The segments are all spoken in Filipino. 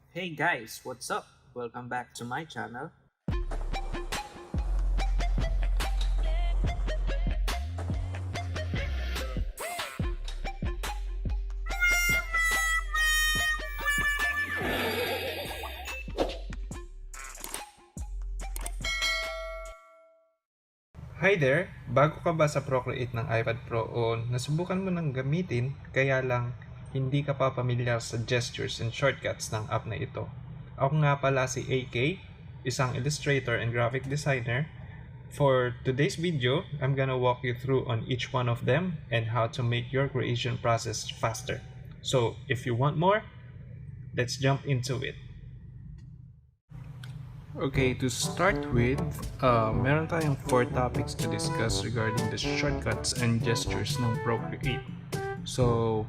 Hey guys, what's up? Welcome back to my channel. Hi there! Bago ka ba sa Procreate ng iPad Pro o nasubukan mo nang gamitin kaya lang hindi ka pa pamilyar sa gestures and shortcuts ng app na ito? Ako nga pala si AK, isang illustrator and graphic designer. For today's video, I'm gonna walk you through on each one of them and how to make your creation process faster. So, if you want more, let's jump into it. Okay, to start with, meron tayong 4 topics to discuss regarding the shortcuts and gestures ng Procreate. So,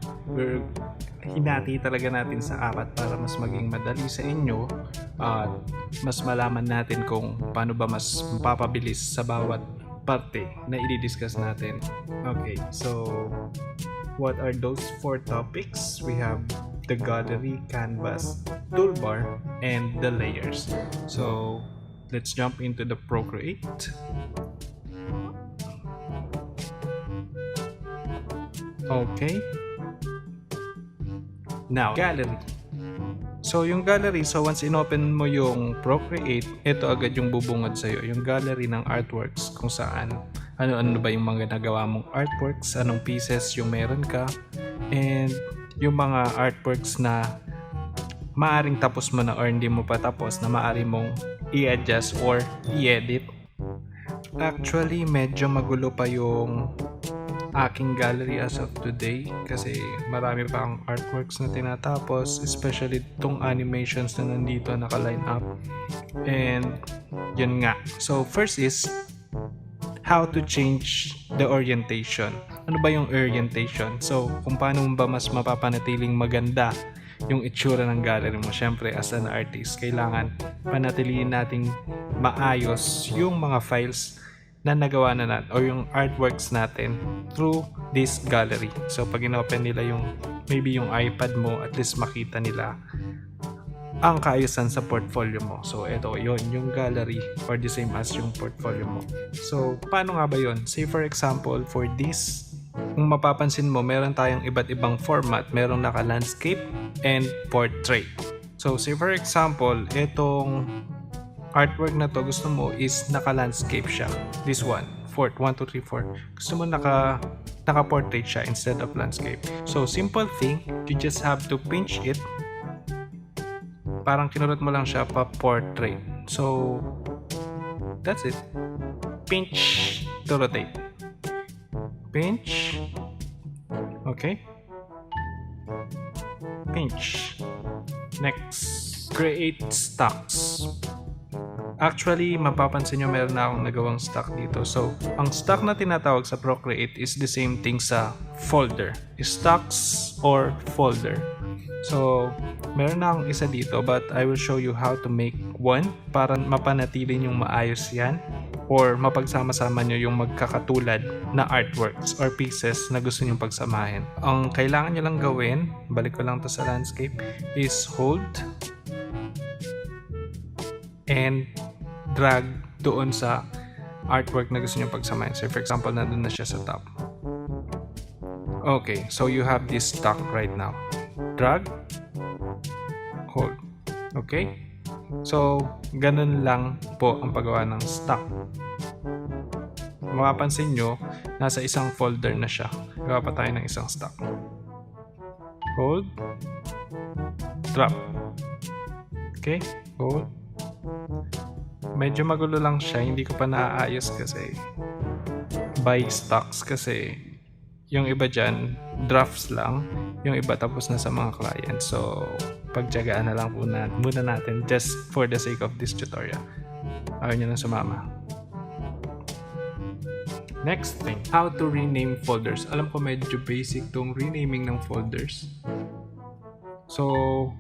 hinati talaga natin sa 4 para mas maging madali sa inyo at mas malaman natin kung paano ba mas mapapabilis sa bawat parte na i-discuss natin. Okay, so what are those 4 topics? We have the gallery, canvas, toolbar, and the layers. So let's jump into the Procreate. Okay. Now, gallery. So yung gallery, once inopen mo yung Procreate, ito agad yung bubungad sa'yo. Yung gallery ng artworks kung saan ano ba yung mga nagawa mong artworks, anong pieces yung meron ka, and yung mga artworks na maaring tapos mo na or hindi mo pa tapos na maaari mong i-adjust or i-edit. Actually, medyo magulo pa yung aking gallery as of today kasi marami pa ang artworks na tinatapos, especially itong animations na nandito naka-line up. And yun nga. So first is how to change the orientation. Ano ba yung orientation? So, kung paano ba mas mapapanatiling maganda yung itsura ng gallery mo. Siyempre, as an artist, kailangan panatilihin nating maayos yung mga files na nagawa na natin o yung artworks natin through this gallery. So, pag inopen nila yung maybe yung iPad mo, at least makita nila ang kaayusan sa portfolio mo. So, ito, yung gallery or the same as yung portfolio mo. So, paano nga ba yun? Say for example, for this, kung mapapansin mo, meron tayong iba't ibang format. Merong naka-landscape and portrait. So, say for example, itong artwork na to, gusto mo is naka-landscape siya. This one, 1, 2, 3, 4. Gusto mo naka-portrait siya instead of landscape. So, simple thing, you just have to pinch it. Parang kinurot mo lang siya pa portrait. So, that's it. Pinch to rotate. Pinch. Okay. Pinch. Next, create stocks. Actually, mapapansin nyo meron na akong nagawang stock dito. So, ang stock na tinatawag sa Procreate is the same thing sa folder. Stocks or folder. So, meron na akong isa dito but I will show you how to make one para mapanatili yung maayos yan or mapagsama-sama nyo yung magkakatulad na artworks or pieces na gusto nyo pagsamahin. Ang kailangan nyo lang gawin, balik ko lang to sa landscape, is hold and drag doon sa artwork na gusto nyo pagsamahin. So, for example, nandun na siya sa top. Okay, so you have this stock right now. Drag, hold. Okay? So, ganun lang po ang paggawa ng stock. Mapapansin nyo, nasa isang folder na siya. Gawa pa tayo ng isang stock. Hold. Drop. Okay? Hold. Medyo magulo lang siya. Hindi ko pa naaayos kasi by stocks kasi yung iba dyan, drafts lang. Yung iba tapos na sa mga clients. So, pagtyagaan na lang muna natin just for the sake of this tutorial. Ayaw nyo na sumama. Next thing, how to rename folders. Alam ko medyo basic tong renaming ng folders. So,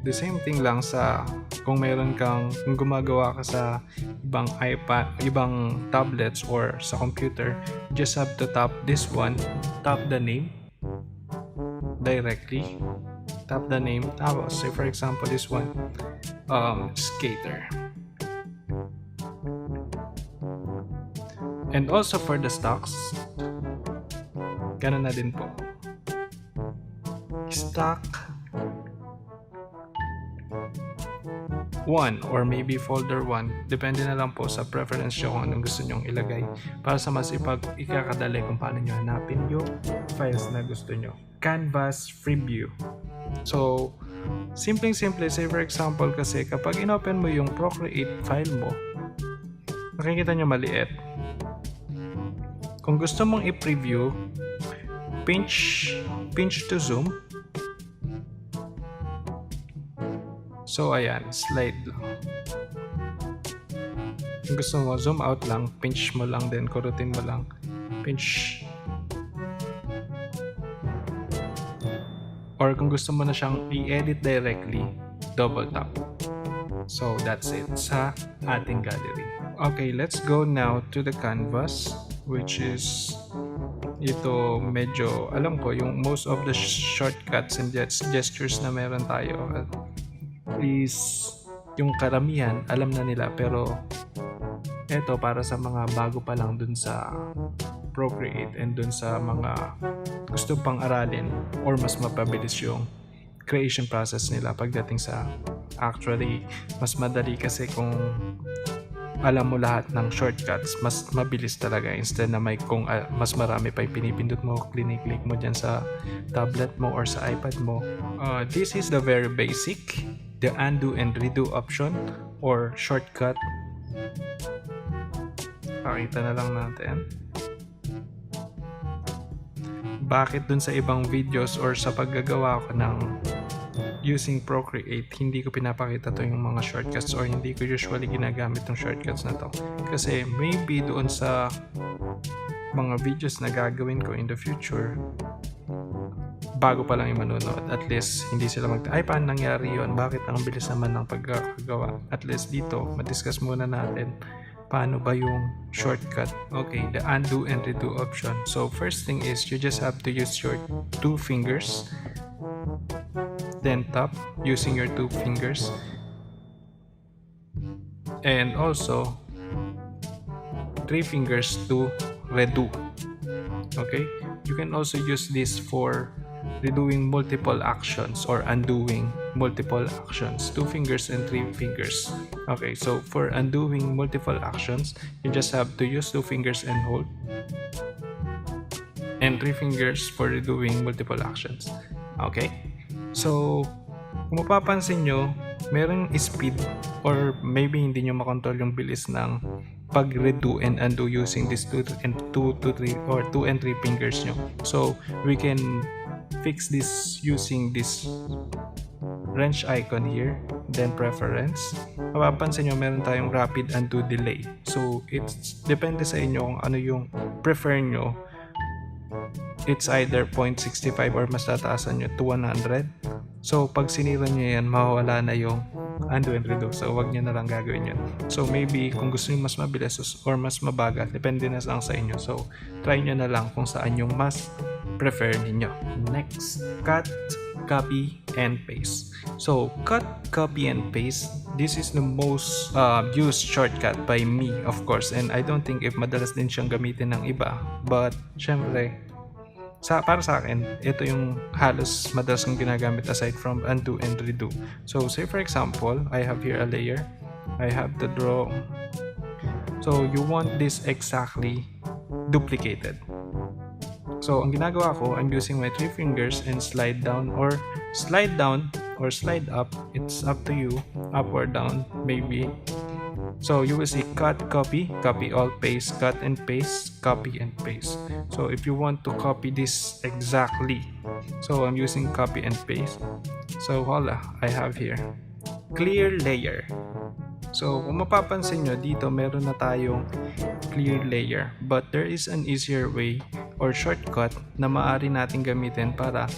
the same thing lang sa kung gumagawa ka sa ibang iPad, ibang tablets or sa computer, just have to tap this one, tap the name directly, tap the name, tapos say for example this one, skater. And also for the stocks, ganun na din po. Stock 1 or maybe folder 1. Depende na lang po sa preference nyo kung anong gusto nyong ilagay para sa mas ikakadali kung paano nyo hanapin yung files na gusto nyo. Canvas preview. So, simpleng-simple. Say for example kasi kapag inopen mo yung Procreate file mo, nakikita nyo maliit. Kung gusto mong i-preview, pinch to zoom. So ayan, slide lang. Kung gusto mo zoom out lang, pinch mo lang din, kurutin mo lang. Pinch. Or kung gusto mo na siyang i-edit directly, double tap. So that's it sa ating gallery. Okay, let's go now to the canvas, which is ito medyo alam ko yung most of the shortcuts and gestures na meron tayo is yung karamihan alam na nila, pero ito para sa mga bago pa lang dun sa Procreate and dun sa mga gusto pang aralin or mas mapabilis yung creation process nila pagdating sa actually mas madali kasi kung alam mo lahat ng shortcuts, mas mabilis talaga instead na may kung mas marami pa yung pinipindot mo, click mo dyan sa tablet mo or sa iPad mo. This is the very basic, the undo and redo option or shortcut. Pakita na lang natin. Bakit dun sa ibang videos or sa paggagawa ko ng using Procreate, hindi ko pinapakita to yung mga shortcuts or hindi ko usually ginagamit yung shortcuts na to. Kasi maybe doon sa mga videos na gagawin ko in the future, bago pa lang yung manonood, at least hindi sila ay paano nangyari yun? Bakit ang bilis naman ng pagkakagawa? At least dito, madiscuss muna natin paano ba yung shortcut. Okay, the undo and redo option. So first thing is you just have to use your 2 fingers, then tap using your 2 fingers, and also 3 fingers to redo. Okay, you can also use this for redoing multiple actions or undoing multiple actions. 2 fingers and 3 fingers. Okay, so for undoing multiple actions, you just have to use 2 fingers and hold, and 3 fingers for redoing multiple actions. Okay, so kung mapapansin nyo, merong speed or maybe hindi nyo makontrol yung bilis ng pag-redo and undo using this 2 and 3 fingers nyo. So we can fix this using this wrench icon here, then preference. Mapapansin nyo meron tayong rapid undo delay. So it's depende sa inyo kung ano yung prefer nyo. It's either 0.65 or mas tataasan nyo to 100. So pag sinira nyo yan, mawawala na yung undo and redo. So wag nyo na lang gagawin yun. So maybe kung gusto nyo mas mabilis or mas mabagal, depende na lang sa inyo. So try nyo na lang kung saan yung mas prefer ninyo. Next, cut, copy, and paste. So cut, copy, and paste. This is the most used shortcut by me, of course. And I don't think if madalas din siyang gamitin ng iba. But syempre, para sa akin, ito yung halos madalas kong ginagamit aside from undo and redo. So say for example, I have here a layer. I have to draw. So you want this exactly duplicated. So ang ginagawa ko, I'm using my 3 fingers and slide down or slide up. It's up to you, up or down maybe. So you will see cut, copy, copy all, paste, cut and paste, copy and paste. So if you want to copy this exactly, so I'm using copy and paste. So voila, I have here clear layer. So kung mapapansin nyo dito, meron na tayong clear layer, but there is an easier way or shortcut na maaari natin gamitin para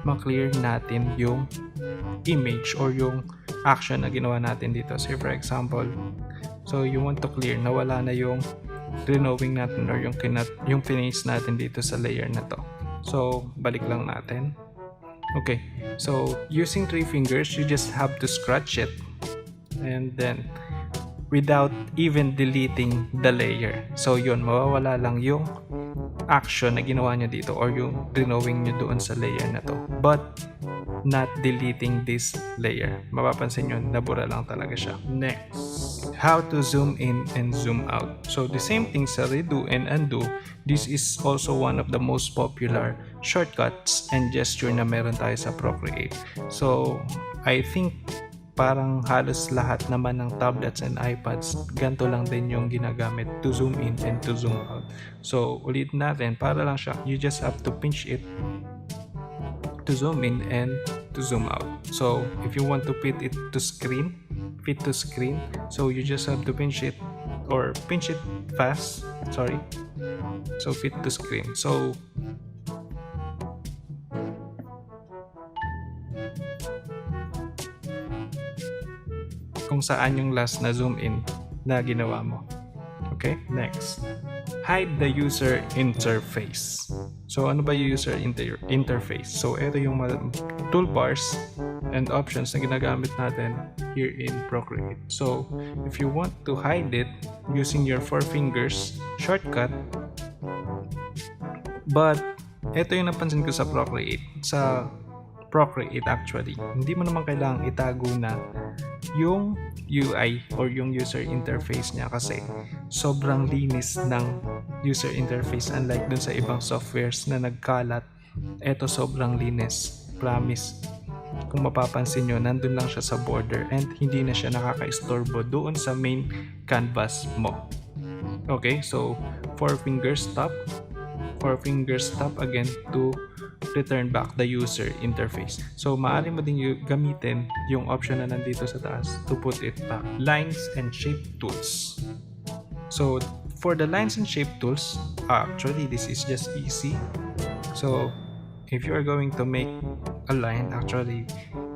ma-clear natin yung image or yung action na ginawa natin dito. So for example, so you want to clear, nawala na yung renewing natin or yung finish natin dito sa layer na to. So balik lang natin. Okay, so using 3 fingers, you just have to scratch it. and then without even deleting the layer. So yun, mawawala lang yung action na ginawa nyo dito or yung drawing nyo doon sa layer na to, but not deleting this layer. Mapapansin nyo, nabura lang talaga siya. Next, how to zoom in and zoom out. So the same thing sa redo and undo. This is also one of the most popular shortcuts and gesture na meron tayo sa Procreate. So I think parang halos lahat naman ng tablets and iPads, ganito lang din yung ginagamit to zoom in and to zoom out. So ulit natin, para lang siya, you just have to pinch it to zoom in and to zoom out. So if you want to fit to screen, so you just have to pinch it or pinch it fast, sorry. So fit to screen. So kung saan yung last na zoom in na ginawa mo. Okay, next. Hide the user interface. So ano ba yung user interface? So ito yung toolbars and options na ginagamit natin here in Procreate. So if you want to hide it using your 4 fingers shortcut, but ito yung napansin ko sa Procreate actually, hindi mo naman kailangang itago na yung UI or yung user interface niya kasi sobrang linis ng user interface, unlike dun sa ibang softwares na nagkalat. Eto sobrang linis, promise. Kung mapapansin nyo, nandun lang siya sa border and hindi na siya nakaka-istorbo doon sa main canvas mo. Okay, so 4 fingers tap again to return back the user interface. So maaari mo din gamitin yung option na nandito sa taas to put it back. Lines and shape tools. So for the lines and shape tools, actually this is just easy. So if you are going to make a line, actually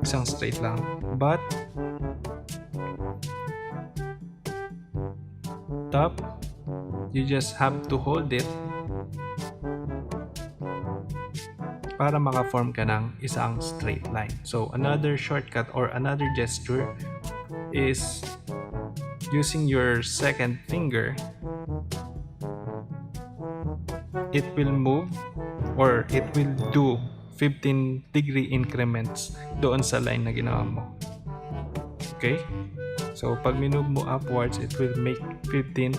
isang straight lang, but top, you just have to hold it para maka-form ka ng isang straight line. So another shortcut or another gesture is using your second finger. It will move or it will do 15-degree increments doon sa line na ginawa mo. Okay? So pag minove mo upwards, it will make 15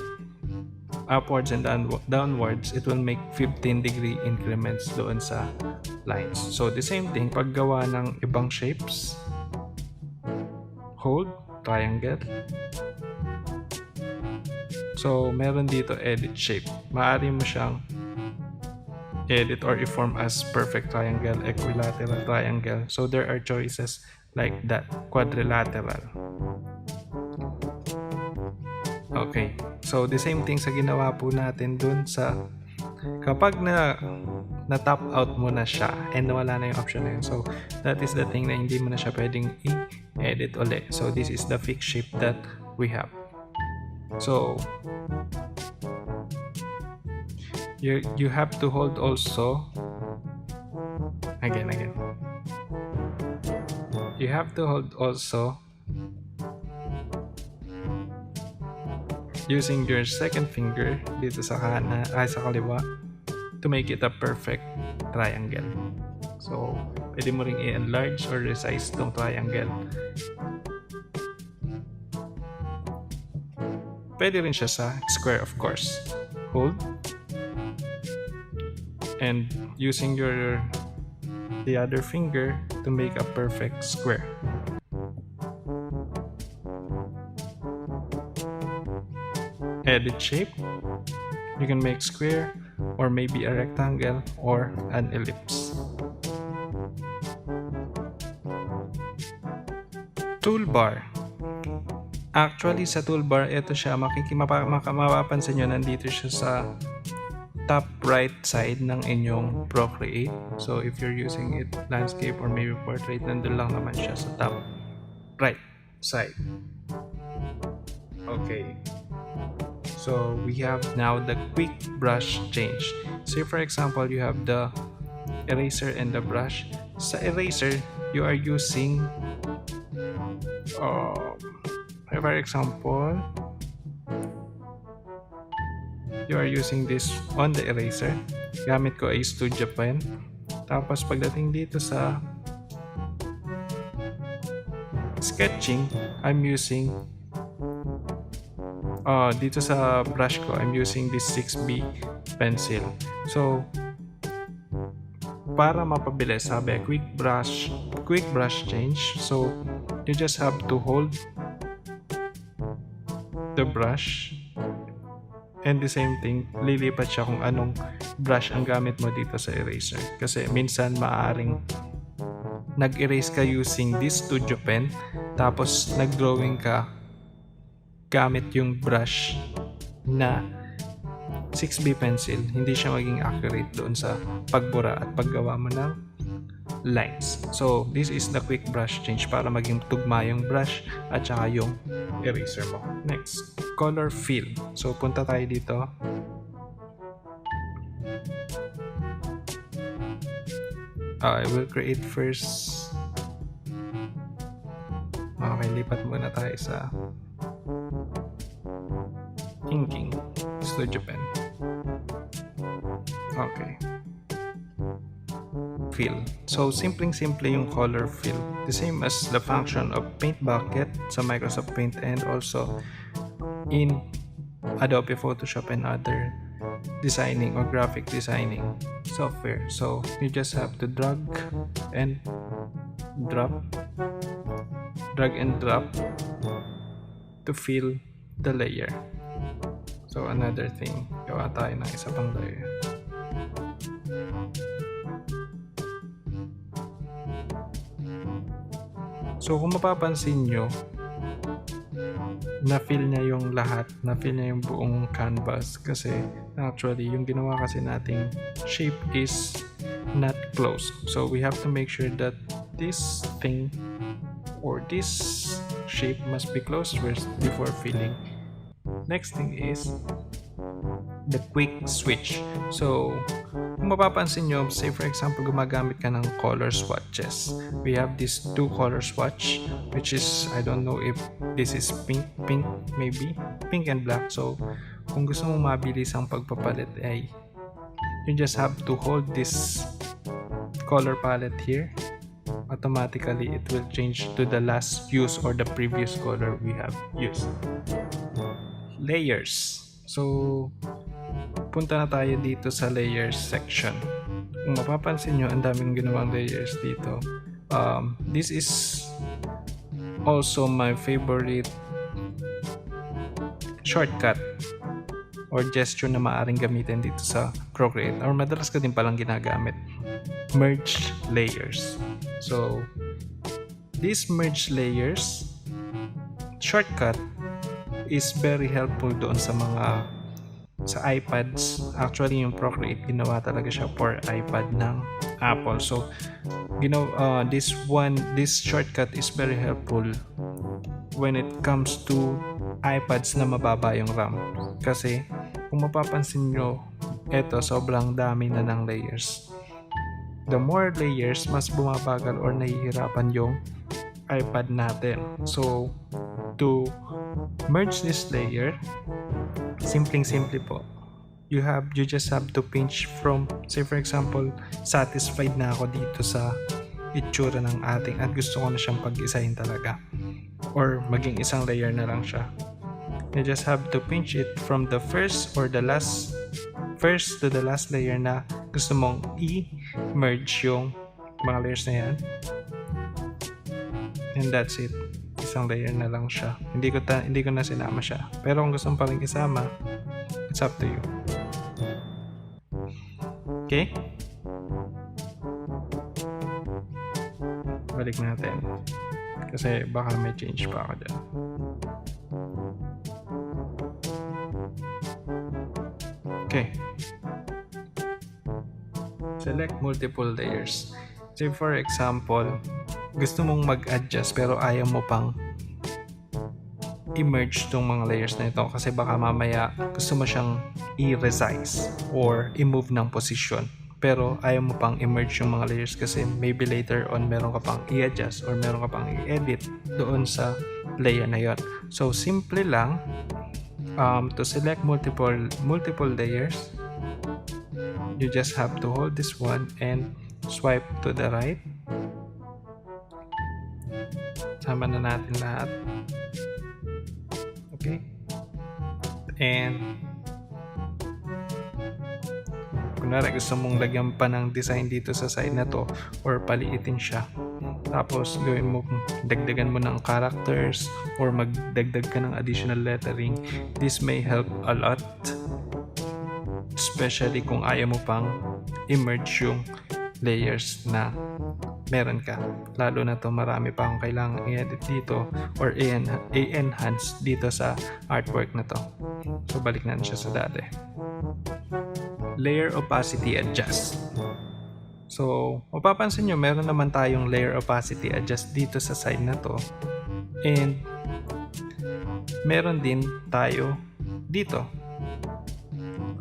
upwards and downwards, it will make 15-degree increments doon sa lines. So the same thing, paggawa ng ibang shapes, hold, triangle. So meron dito edit shape. Maaari mo siyang edit or i-form as perfect triangle, equilateral triangle. So there are choices like that, quadrilateral. Okay, so the same thing sa ginawa po natin dun sa kapag na-top out mo na siya and wala na yung option na yun. So that is the thing na hindi mo na siya pwedeng i-edit ulit. So this is the fixed shape that we have. So you have to hold also again. You have to hold also using your second finger dito sa sa kaliwa to make it a perfect triangle. So pwede mo ring i-enlarge or resize tong triangle. Pwede rin siya sa square, of course. Hold and using the other finger to make a perfect square. Edit shape, you can make square or maybe a rectangle or an ellipse. Toolbar. Actually sa toolbar, ito siya, mapapansin nyo, nandito siya sa top right side ng inyong Procreate. So if you're using it landscape or maybe portrait, nandun lang naman siya sa top right side. Okay. So we have now the quick brush change. So for example, you have the eraser and the brush. Sa eraser, you are using For example, you are using this on the eraser. Gamit ko ay Studio Pen. Tapos pagdating dito sa sketching, I'm using dito sa brush ko, I'm using this 6B pencil. So, para mapabilis, sabi, quick brush change. So, you just have to hold the brush, and the same thing, lilipat siya kung anong brush ang gamit mo dito sa eraser. Kasi minsan maaring nag-erase ka using this Studio Pen, tapos nag-drawing ka gamit yung brush na 6B pencil. Hindi siya maging accurate doon sa pagbura at paggawa mo ng lines. So, this is the quick brush change para maging tugma yung brush at saka yung eraser mo. Next, color fill. So, punta tayo dito. I will create first. Okay, lipat muna tayo sa inking Studio Pen. Okay. Fill. So, simple yung color fill. The same as the function of paint bucket sa Microsoft Paint and also in Adobe Photoshop and other designing or graphic designing software. So, you just have to drag and drop to fill the layer. So, another thing, gawa tayo ng isa pang layer. So, kung mapapansin nyo, na-fill niya yung lahat, na-fill niya yung buong canvas kasi actually, yung ginawa kasi nating shape is not close. So, we have to make sure that this thing or this shape must be closed first before filling. Next thing is the quick switch. So, kung mapapansin nyo, say for example, gumagamit ka ng color swatches. We have this two color swatch, which is, I don't know if this is pink maybe, pink and black. So, kung gusto mong mabilis ang pagpapalit ay, you just have to hold this color palette here. Automatically, it will change to the last use or the previous color we have used. Layers. So, punta na tayo dito sa layers section. Kung mapapansin nyo, ang daming ginawang layers dito. This is also my favorite shortcut or gesture na maaaring gamitin dito sa Procreate, or madalas ka din palang ginagamit. Merge layers. So, this merge layers shortcut is very helpful doon sa mga sa iPads. Actually, yung Procreate ginawa talaga siya for iPad ng Apple. So, this shortcut is very helpful when it comes to iPads na mababa yung RAM. Kasi, kung mapapansin nyo, eto, sobrang dami na ng layers. The more layers, mas bumabagal or nahihirapan yung iPad natin. So, to merge this layer, simple po. You just have to pinch from, say for example, satisfied na ako dito sa itsura ng ating at gusto ko na siyang pag-isahin talaga. Or maging isang layer na lang siya. You just have to pinch it from the first to the last layer na gusto mong i-merge yung mga layers na yan. And that's it. Isang layer na lang siya. Hindi ko na sinama siya. Pero kung gusto mo pa rin isama, it's up to you. Okay? Balik natin. Kasi baka may change pa ako dyan. Okay. Select multiple layers. Say for example, gusto mong mag-adjust pero ayaw mo pang i-merge tong mga layers na ito kasi baka mamaya gusto mo siyang i-resize or i-move ng position pero ayaw mo pang i-merge yung mga layers kasi maybe later on meron ka pang i-adjust or meron ka pang i-edit doon sa layer na yon. So simple lang, to select multiple layers, you just have to hold this one and swipe to the right. Sama na natin lahat. Okay, and kunwari gusto mong lagyan pa ng design dito sa side na to or paliitin siya, tapos gawin mo, dagdagan mo ng characters or magdagdag ka ng additional lettering, this may help a lot, especially kung ayaw mo pang i-merge yung layers na meron ka. Lalo na to, marami pa akong kailangan i-edit dito or i-enhance dito sa artwork na to. So balik natin siya sa dati. Layer opacity adjust. So mapapansin nyo, meron naman tayong layer opacity adjust dito sa side na to, and meron din tayo dito.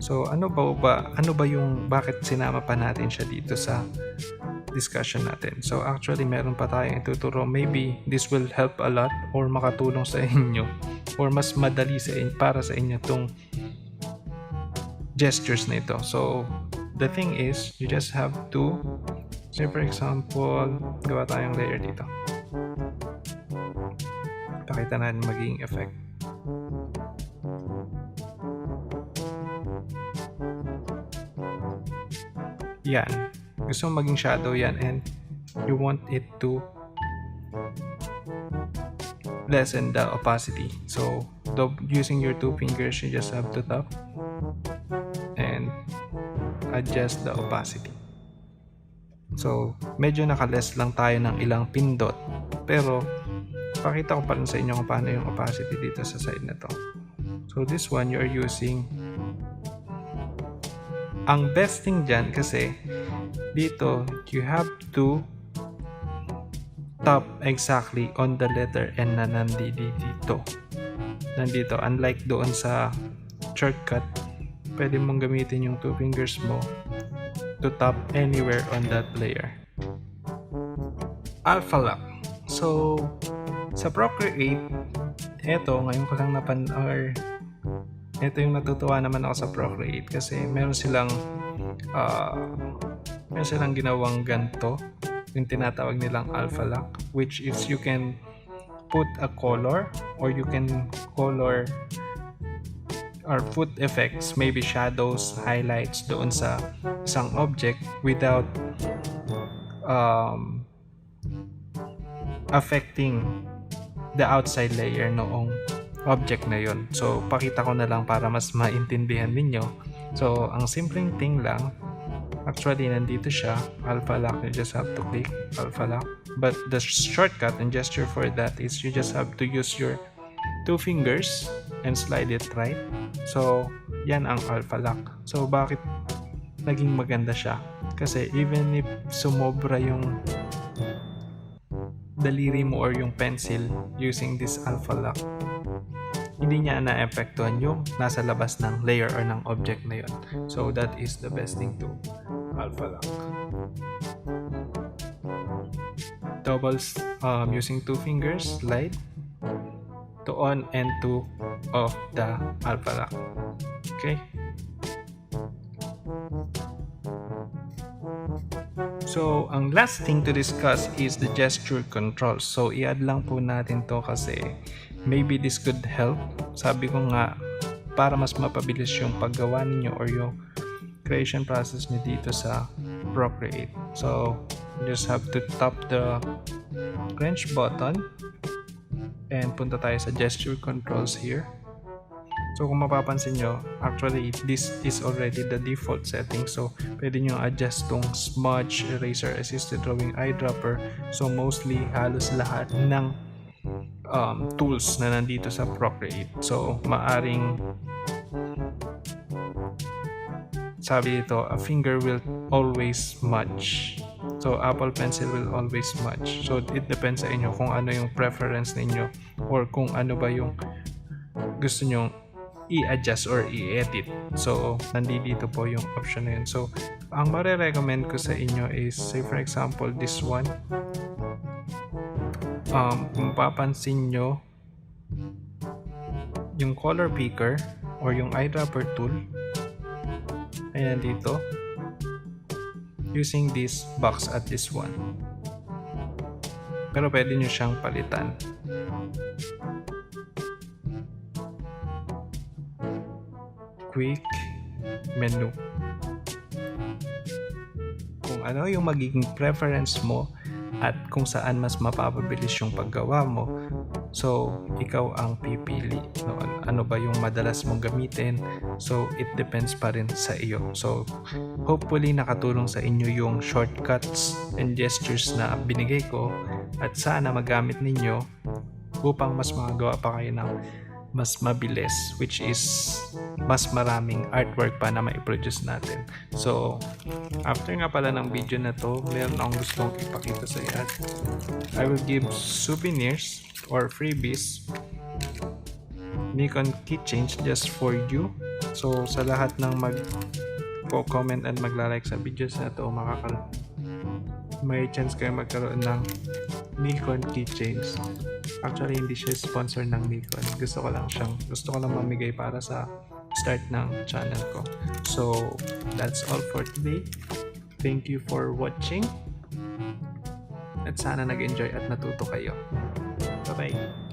So ano ba yung bakit sinama pa natin siya dito sa discussion natin? So actually meron pa tayong ituturo. Maybe this will help a lot or makatulong sa inyo or mas madali para sa inyo tong gestures na ito. So the thing is, you just have to, say for example, gawa tayong layer dito. Pakita natin magiging effect. Yan. Gusto mong maging shadow yan, and you want it to lessen the opacity. So using your two fingers, you just have to tap and adjust the opacity. So medyo naka-less lang tayo ng ilang pindot, pero pakita ko pa rin sa inyo kung paano yung opacity dito sa side na to. So this one, you're using, ang best thing dyan kasi dito you have to tap exactly on the letter N na nandito. Unlike doon sa shortcut, pwede mong gamitin yung two fingers mo to tap anywhere on that layer. Alpha lock. So sa Procreate, ngayon ko lang ito yung natutuwa naman ako sa Procreate kasi meron silang ginawang ganto, yung tinatawag nilang alpha lock, which is you can put a color or you can color or put effects, maybe shadows, highlights doon sa isang object without affecting the outside layer noong object na yon. So pakita ko na lang para mas maintindihan ninyo. So ang simpleng thing lang, actually nandito siya, alpha lock. You just have to click alpha lock, but the shortcut and gesture for that is you just have to use your two fingers and slide it right. So yan ang alpha lock. So bakit naging maganda siya? Kasi even if sumobra yung daliri mo or yung pencil using this alpha lock, hindi niya na-epektuhan yung nasa labas ng layer or ng object na yon. So that is the best thing to alpha lock. Doubles, using two fingers, slide to on and to off the alpha lock. Okay. So ang last thing to discuss is the gesture controls. So i-add lang po natin to kasi maybe this could help. Sabi ko nga, para mas mapabilis yung paggawa ninyo or yung creation process nyo dito sa Procreate. So you just have to tap the wrench button and punta tayo sa gesture controls here. So kung mapapansin nyo, actually this is already the default setting. So pwede nyo adjust tong smudge, eraser, assisted drawing, eyedropper. So mostly halos lahat ng tools na nandito sa Procreate. So maaring, sabi dito, a finger will always smudge. So Apple Pencil will always smudge. So it depends sa inyo kung ano yung preference ninyo or kung ano ba yung gusto nyo i-adjust or i-edit. So nandito po yung option na yun. So ang marirecommend ko sa inyo is, say for example, this one. Kung papansin nyo, yung color picker or yung eyedropper tool. Ayan dito. Using this box at this one. Pero pwede nyo siyang palitan. Quick menu. Kung ano yung magiging preference mo at kung saan mas mapapabilis yung paggawa mo. So, ikaw ang pipili. No? Ano ba yung madalas mong gamitin? So, it depends pa rin sa iyo. So, hopefully nakatulong sa inyo yung shortcuts and gestures na binigay ko at sana magamit ninyo upang mas makagawa pa kayo ng mas mabilis, which is mas maraming artwork pa na ma-produce natin. So, after nga pala ng video na to, meron akong gustong ipakita sa iyo. I will give souvenirs or freebies, Nikon keychains just for you. So, sa lahat ng mag-comment and magla-like sa videos na to, may chance kayo magkaroon ng Nikon keychains. Actually, hindi siya sponsor ng Nikon. Gusto ko lang mamigay para sa start ng channel ko. So, that's all for today. Thank you for watching. At sana nag-enjoy at natuto kayo. Bye-bye!